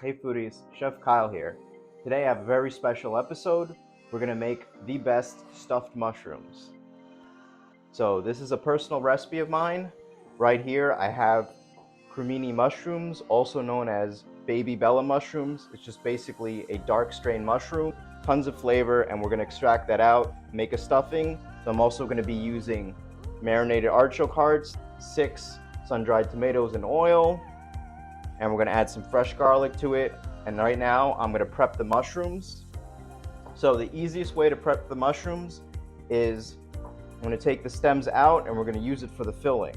Hey foodies, Chef Kyle here. Today I have a very special episode. We're gonna make the best stuffed mushrooms. So this is a personal recipe of mine. Right here I have Cremini mushrooms, also known as baby bella mushrooms. It's just basically a dark strain mushroom, tons of flavor, and we're gonna extract that out, make a stuffing. So I'm also gonna be using marinated artichoke hearts, 6 sun-dried tomatoes in oil, and we're gonna add some fresh garlic to it. And right now I'm gonna prep the mushrooms. So the easiest way to prep the mushrooms is I'm gonna take the stems out and we're gonna use it for the filling.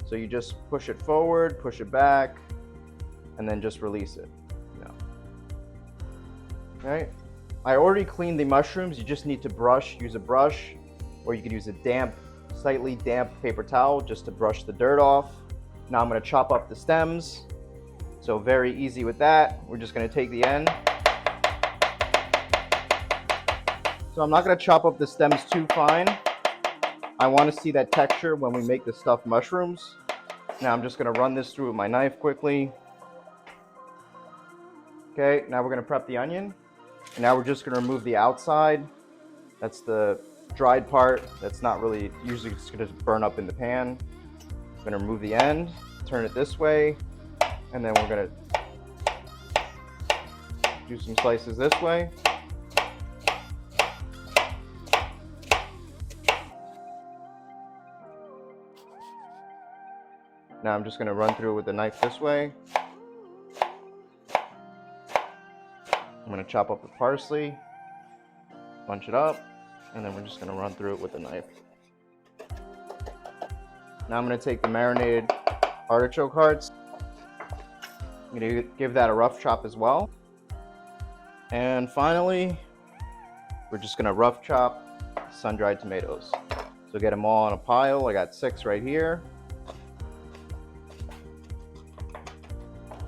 So you just push it forward, push it back, and then just release it. Okay. I already cleaned the mushrooms. You just need to use a brush, or you could use a slightly damp paper towel just to brush the dirt off. Now I'm gonna chop up the stems. So very easy with that. We're just gonna take the end. So I'm not gonna chop up the stems too fine. I wanna see that texture when we make the stuffed mushrooms. Now I'm just gonna run this through with my knife quickly. Okay, now we're gonna prep the onion. And now we're just gonna remove the outside. That's the dried part. That's not really, usually it's gonna burn up in the pan. I'm gonna remove the end, turn it this way, and then we're gonna do some slices this way. Now I'm just gonna run through it with the knife this way. I'm gonna chop up the parsley, bunch it up, and then we're just gonna run through it with the knife. Now I'm gonna take the marinated artichoke hearts. I'm gonna give that a rough chop as well. And finally, we're just gonna rough chop sun-dried tomatoes. So get them all on a pile. I got 6 right here.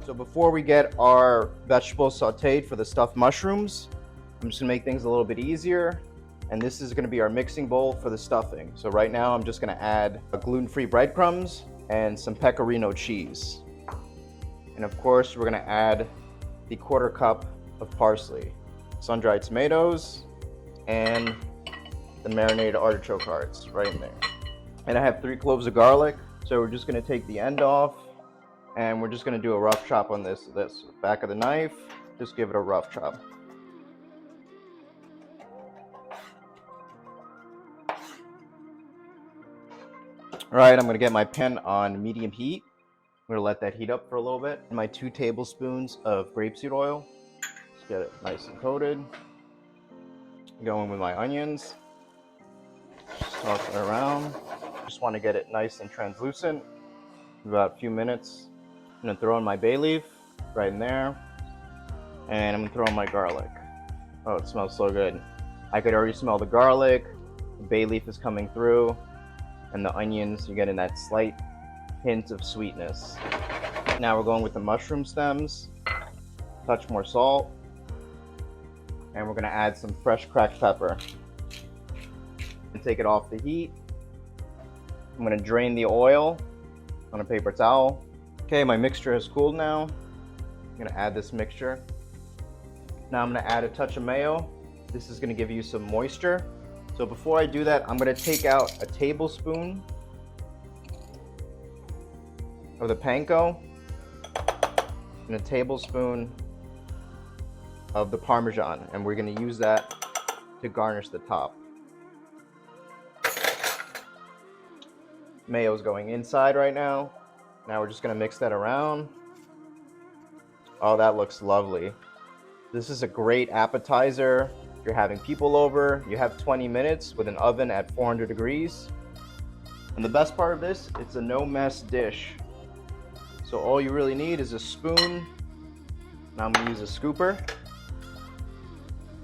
So before we get our vegetables sauteed for the stuffed mushrooms, I'm just gonna make things a little bit easier. And this is gonna be our mixing bowl for the stuffing. So right now I'm just gonna add gluten-free breadcrumbs and some pecorino cheese. And of course, we're gonna add the 1/4 cup of parsley, sun-dried tomatoes, and the marinated artichoke hearts right in there. And I have 3 cloves of garlic. So we're just gonna take the end off, and we're just gonna do a rough chop on this back of the knife. Just give it a rough chop. All right, I'm gonna get my pan on medium heat. I'm gonna let that heat up for a little bit. My 2 tablespoons of grapeseed oil. Just get it nice and coated. Go in with my onions. Toss it around. Just wanna get it nice and translucent. About a few minutes. I'm gonna throw in my bay leaf right in there. And I'm gonna throw in my garlic. Oh, it smells so good. I could already smell the garlic. The bay leaf is coming through. And the onions, you're getting that slight hint of sweetness. Now we're going with the mushroom stems. Touch more salt. And we're gonna add some fresh cracked pepper. And take it off the heat. I'm gonna drain the oil on a paper towel. Okay, my mixture has cooled now. I'm gonna add this mixture. Now I'm gonna add a touch of mayo. This is gonna give you some moisture. So before I do that, I'm gonna take out a tablespoon of the panko and a tablespoon of the parmesan, and we're gonna use that to garnish the top. Mayo's going inside right now. Now we're just gonna mix that around. Oh, that looks lovely. This is a great appetizer. If you're having people over, you have 20 minutes with an oven at 400 degrees. And the best part of this, it's a no mess dish. So all you really need is a spoon. Now I'm gonna use a scooper.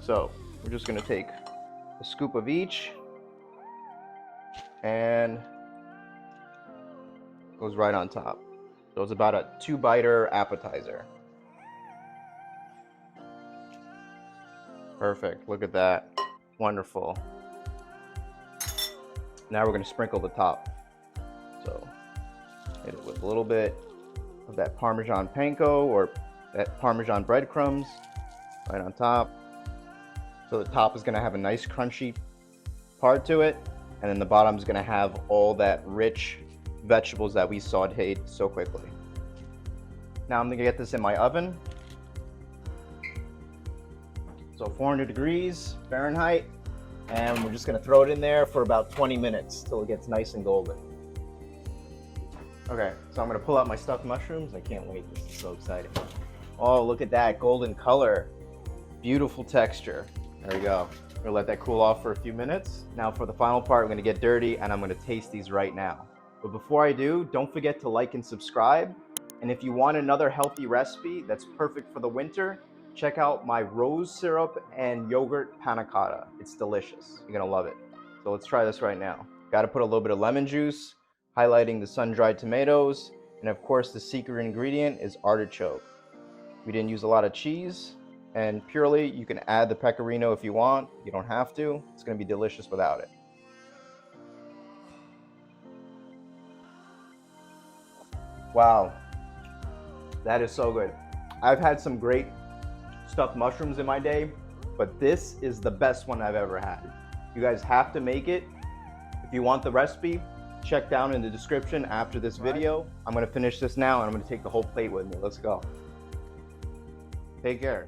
So we're just gonna take a scoop of each, and goes right on top. So it's about a 2-biter appetizer. Perfect, look at that. Wonderful. Now we're gonna sprinkle the top. So hit it with a little bit of that Parmesan panko or that Parmesan breadcrumbs right on top. So the top is gonna have a nice crunchy part to it, and then the bottom is gonna have all that rich vegetables that we sauteed so quickly. Now I'm gonna get this in my oven. So 400 degrees Fahrenheit, and we're just gonna throw it in there for about 20 minutes till it gets nice and golden. Okay, so I'm gonna pull out my stuffed mushrooms. I can't wait, this is so exciting. Oh, look at that golden color. Beautiful texture. There we go. We're gonna let that cool off for a few minutes. Now for the final part, we're gonna get dirty and I'm gonna taste these right now. But before I do, don't forget to like and subscribe. And if you want another healthy recipe that's perfect for the winter, check out my rose syrup and yogurt panna cotta. It's delicious. You're gonna love it. So let's try this right now. Gotta put a little bit of lemon juice, highlighting the sun-dried tomatoes, and of course the secret ingredient is artichoke. We didn't use a lot of cheese, and purely you can add the pecorino if you want. You don't have to. It's gonna be delicious without it. Wow, that is so good. I've had some great stuffed mushrooms in my day, but this is the best one I've ever had. You guys have to make it. If you want the recipe, check down in the description after this video. I'm gonna finish this now and I'm gonna take the whole plate with me. Let's go. Take care.